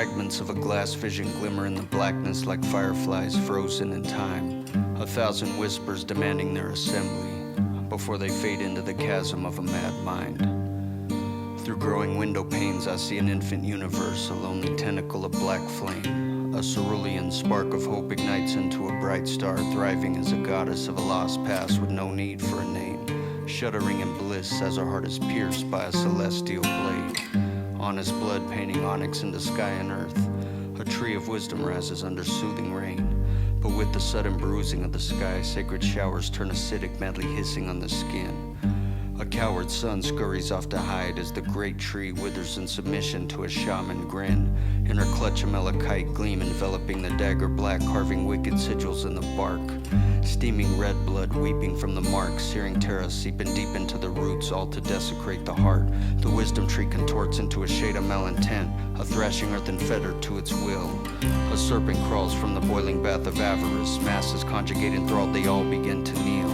Fragments of a glass vision glimmer in the blackness like fireflies frozen in time. 1,000 whispers demanding their assembly before they fade into the chasm of a mad mind. Through growing window panes I see an infant universe, a lonely tentacle of black flame. A cerulean spark of hope ignites into a bright star, thriving as a goddess of a lost past with no need for a name. Shuddering in bliss as our heart is pierced by a celestial blade. Honest blood painting onyx into sky and earth. A tree of wisdom rises under soothing rain. But with the sudden bruising of the sky, sacred showers turn acidic, madly hissing on the skin. A coward sun scurries off to hide as the great tree withers in submission to a shaman grin. In her clutch a malachite gleam enveloping the dagger black, carving wicked sigils in the bark. Steaming red blood weeping from the mark, searing terror seeping deep into the roots, all to desecrate the heart. The wisdom tree contorts into a shade of malintent, a thrashing earth fettered to its will. A serpent crawls from the boiling bath of avarice, masses conjugate enthralled, they all begin to kneel.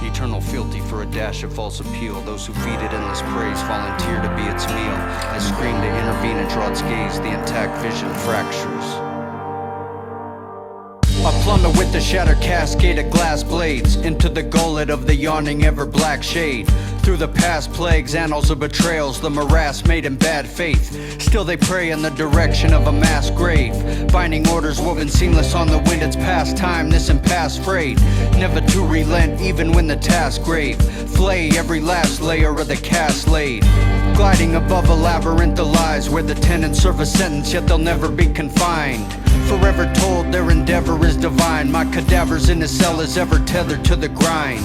Eternal fealty for a dash of false appeal. Those who feed it endless praise volunteer to be its meal. I scream to intervene and draw its gaze, the intact vision fractures. I plummet with the shattered cascade of glass blades into the gullet of the yawning ever-black shade. Through the past plagues, annals of betrayals, the morass made in bad faith. Still they pray in the direction of a mass grave. Binding orders woven seamless on the wind, it's past time, this impasse frayed. Never to relent even when the task grave. Flay every last layer of the cast laid. Gliding above a labyrinth of lies where the tenants serve a sentence yet they'll never be confined. Forever told their endeavor is divine. My cadaver's in his cell is ever tethered to the grind.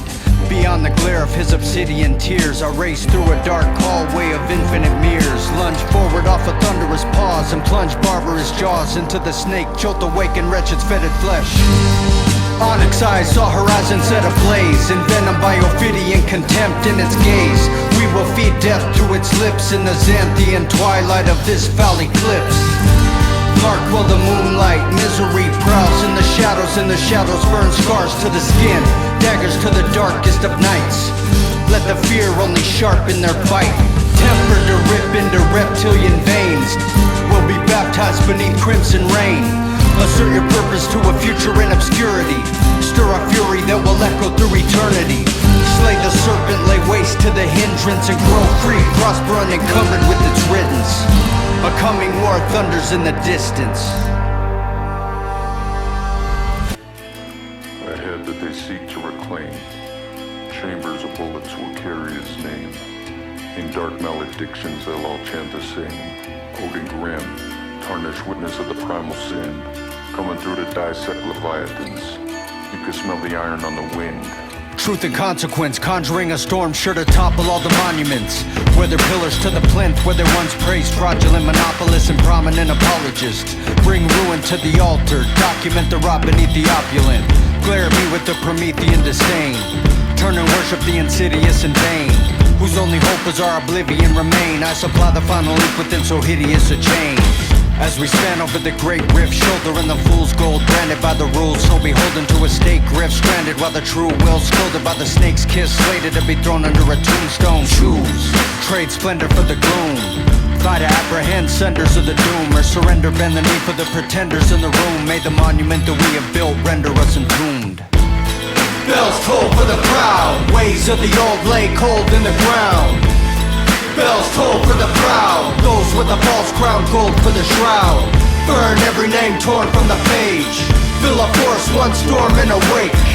Beyond the glare of his obsidian tears, I race through a dark hallway of infinite mirrors. Lunge forward off a thunderous pause and plunge barbarous jaws into the snake, jolt awake in wretched's fetid flesh. Onyx eyes saw horizon set ablaze, envenomed by ophidian contempt in its gaze. We will feed death to its lips in the Xanthian twilight of this foul eclipse. Mark while the moonlight, misery prowls in the shadows burn scars to the skin, daggers to the darkest of nights. Let the fear only sharpen their bite, tempered to rip into reptilian veins. We'll be baptized beneath crimson rain. Assert your purpose to a future in obscurity. Stir a fury that will echo through eternity. Slay the serpent, lay waste to the hindrance, and grow free, prosper unencumbered with its riddance. A coming war thunders in the distance. A head that they seek to reclaim. Chambers of bullets will carry his name. In dark maledictions they'll all chant the same. Odin grim, tarnished witness of the primal sin, coming through to dissect leviathans. You can smell the iron on the wind. Truth and consequence, conjuring a storm sure to topple all the monuments. Whether pillars to the plinth, where they once praised fraudulent monopolists and prominent apologists. Bring ruin to the altar, document the rot beneath the opulent. Glare at me with the Promethean disdain. Turn and worship the insidious in vain. Whose only hope is our oblivion remain. I supply the final link within so hideous a chain. As we span over the great rift, shouldering the fool's gold, branded by the rules, so beholden to a stake grift, stranded while the true will, scolded by the snake's kiss, slated to be thrown under a tombstone. Choose, trade splendor for the gloom, try to apprehend senders of the doom, or surrender, bend the knee for the pretenders in the room. May the monument that we have built render us entombed. Bells toll for the proud, ways of the old lay cold in the ground. Bells toll for the proud, those with the false crown, gold for the shroud. Burn every name torn from the page. Fill a force, one storm and awake.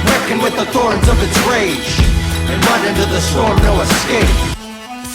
Reckon with the thorns of its rage, and run into the storm, no escape.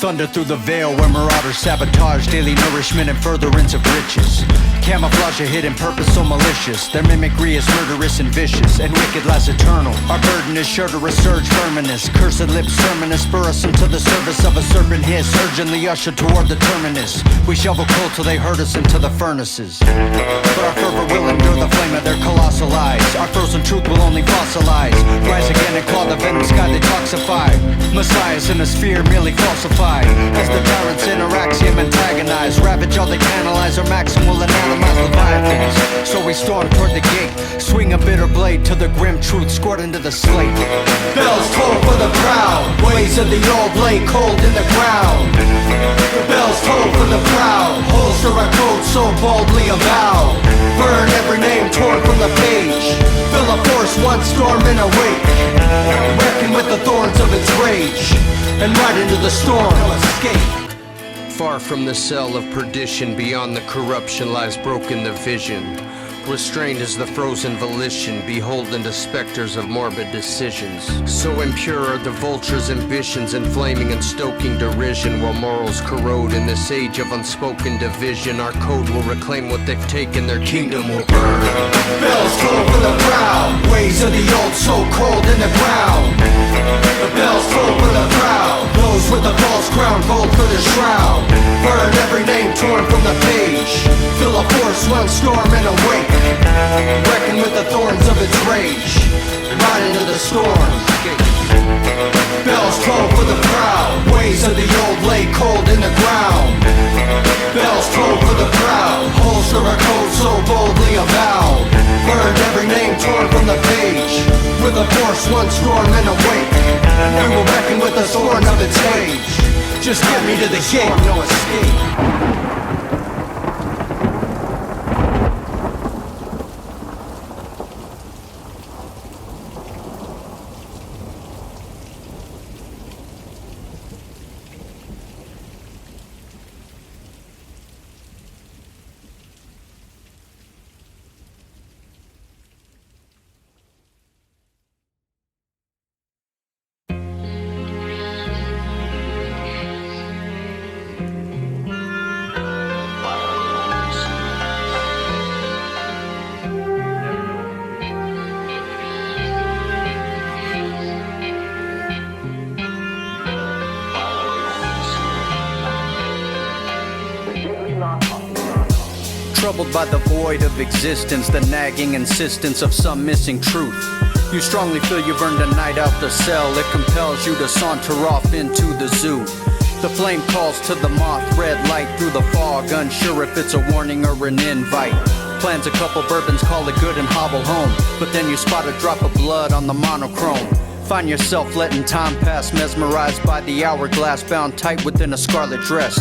Thunder through the veil where marauders sabotage daily nourishment and furtherance of riches. Camouflage a hidden purpose so malicious. Their mimicry is murderous and vicious, and wicked lasts eternal. Our burden is sure to resurge firmness. Cursed lips sermon spur us into the service of a serpent hiss, urgently ushered toward the terminus. We shovel coal till they hurt us into the furnaces, but our fervor will endure the flame of their colossal eyes. Our throes and truth will only fossilize. Rise again and claw the venom sky they toxify. Messiahs in a sphere merely falsified. As the tyrants interaxium antagonize, ravage all they canalize, our maxim will anonymize leviathans. So we storm toward the gate, swing a bitter blade till the grim truth scored into the slate. Bells toll for the proud, ways of the old lay cold in the ground. The bells toll for the proud, holster our code so boldly avowed. Burn every name torn from the page, fill a force one storm in a wake. Reckon with the thorns of its rage, and ride into the storm, escape. Far from the cell of perdition, beyond the corruption lies broken the vision. Restrained is the frozen volition, beholden to specters of morbid decisions. So impure are the vulture's ambitions, inflaming and stoking derision, while morals corrode in this age of unspoken division. Our code will reclaim what they've taken, their kingdom will burn. Bells toll for the proud, ways of the old so cold in the ground. The bells toll for the proud, those with the false crown, gold for the shroud. Burn every name torn from the page, fill a force one storm in a wake. Reckon with the thorns of its rage, ride into the storm. Bells toll for the proud, ways of the old lay cold in the ground. Bells toll for the proud, holster a code so boldly avowed. Burn every name torn from the page, with a force one storm in a wake. We will reckon with the thorn of its age. Just get me to the gate, no escape. Troubled by the void of existence, the nagging insistence of some missing truth. You strongly feel you've earned a night out the cell. It compels you to saunter off into the zoo. The flame calls to the moth, red light through the fog, unsure if it's a warning or an invite. Plans a couple bourbons, call it good and hobble home. But then you spot a drop of blood on the monochrome. Find yourself letting time pass, mesmerized by the hourglass, bound tight within a scarlet dress.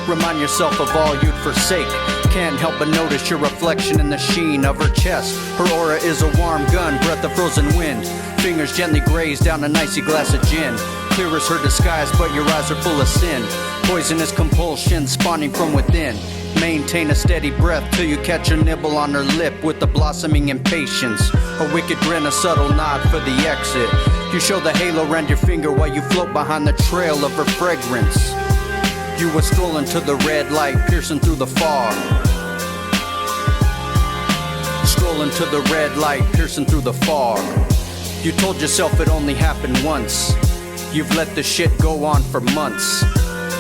Remind yourself of all you'd forsake. Can't help but notice your reflection in the sheen of her chest. Her aura is a warm gun, breath of frozen wind. Fingers gently graze down an icy glass of gin. Clear as her disguise, but your eyes are full of sin. Poisonous compulsion spawning from within. Maintain a steady breath till you catch a nibble on her lip with the blossoming impatience. A wicked grin, a subtle nod for the exit. You show the halo around your finger while you float behind the trail of her fragrance. You were strolling to the red light, piercing through the fog. Strolling to the red light, piercing through the fog. You told yourself it only happened once. You've let the shit go on for months.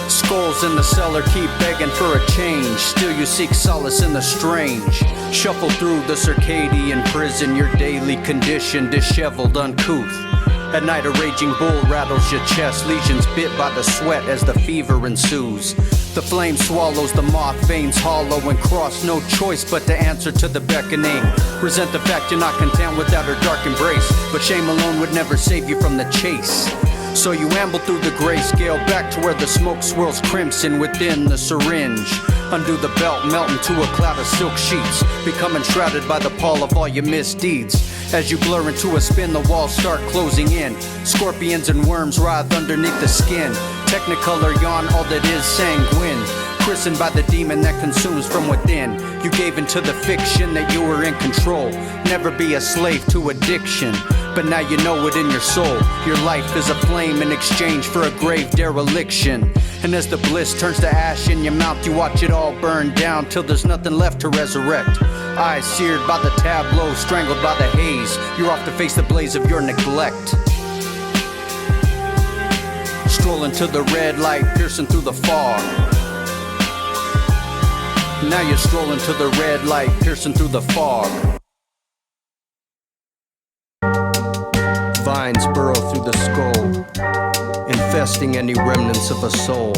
Skulls in the cellar keep begging for a change. Still you seek solace in the strange. Shuffle through the circadian prison, your daily condition disheveled, uncouth. At night a raging bull rattles your chest, lesions bit by the sweat as the fever ensues. The flame swallows the moth, veins hollow and cross, no choice but to answer to the beckoning. Resent the fact you're not content without her dark embrace, but shame alone would never save you from the chase. So you amble through the grayscale back to where the smoke swirls crimson within the syringe. Undo the belt, melt into a cloud of silk sheets, become enshrouded by the pall of all your misdeeds. As you blur into a spin, the walls start closing in. Scorpions and worms writhe underneath the skin. Technicolor yawn, all that is sanguine. Christened by the demon that consumes from within. You gave into the fiction that you were in control. Never be a slave to addiction. But now you know it in your soul. Your life is a flame in exchange for a grave dereliction. And as the bliss turns to ash in your mouth, you watch it all burn down till there's nothing left to resurrect. Eyes seared by the tableau, strangled by the haze. You're off to face the blaze of your neglect. Strolling to the red light, piercing through the fog. Now you're strolling to the red light, piercing through the fog. manifesting any remnants of a soul.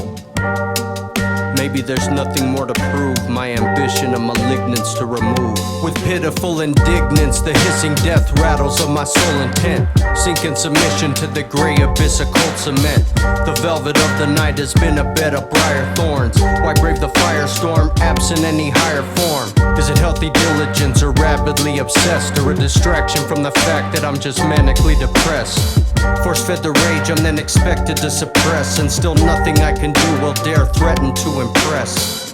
Maybe there's nothing more to prove, my ambition a malignance to remove. With pitiful indignance, the hissing death rattles of my soul intent. Sink in submission to the gray abyss of cold cement. The velvet of the night has been a bed of briar thorns. Why brave the firestorm, absent any higher form? Is it healthy diligence or rabidly obsessed? Or a distraction from the fact that I'm just manically depressed? Force-fed the rage I'm then expected to suppress, and still nothing I can do will dare threaten to impress.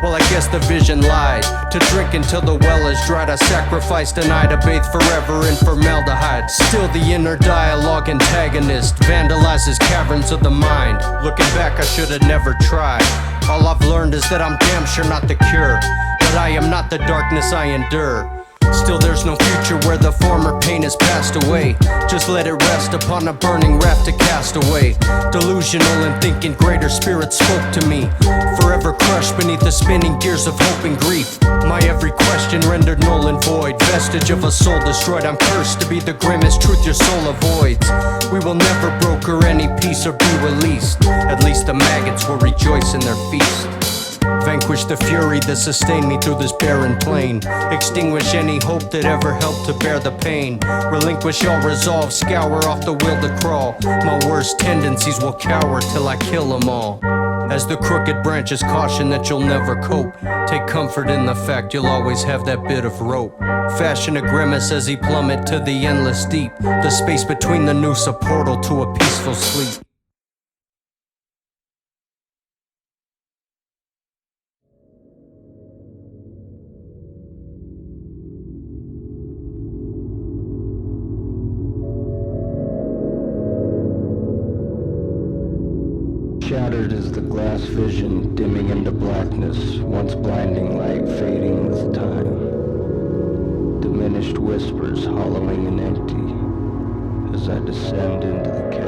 Well, I guess the vision lied. To drink until the well is dried, I sacrificed an eye to bathe forever in formaldehyde. Still the inner dialogue antagonist vandalizes caverns of the mind. Looking back, I should have never tried. All I've learned is that I'm damn sure not the cure, that I am not the darkness I endure. Still there's no future where the former pain has passed away. Just let it rest upon a burning raft to cast away. Delusional and thinking greater spirits spoke to me, forever crushed beneath the spinning gears of hope and grief. My every question rendered null and void, vestige of a soul destroyed. I'm cursed to be the grimmest truth your soul avoids. We will never broker any peace or be released. At least the maggots will rejoice in their feast. Vanquish the fury that sustained me through this barren plain. Extinguish any hope that ever helped to bear the pain. Relinquish all resolve, scour off the will to crawl. My worst tendencies will cower till I kill them all. As the crooked branches caution that you'll never cope, take comfort in the fact you'll always have that bit of rope. Fashion a grimace as he plummet to the endless deep, the space between the noose a portal to a peaceful sleep. Shattered is the glass vision, dimming into blackness, once blinding light fading with time. Diminished whispers hollowing and empty, as I descend into the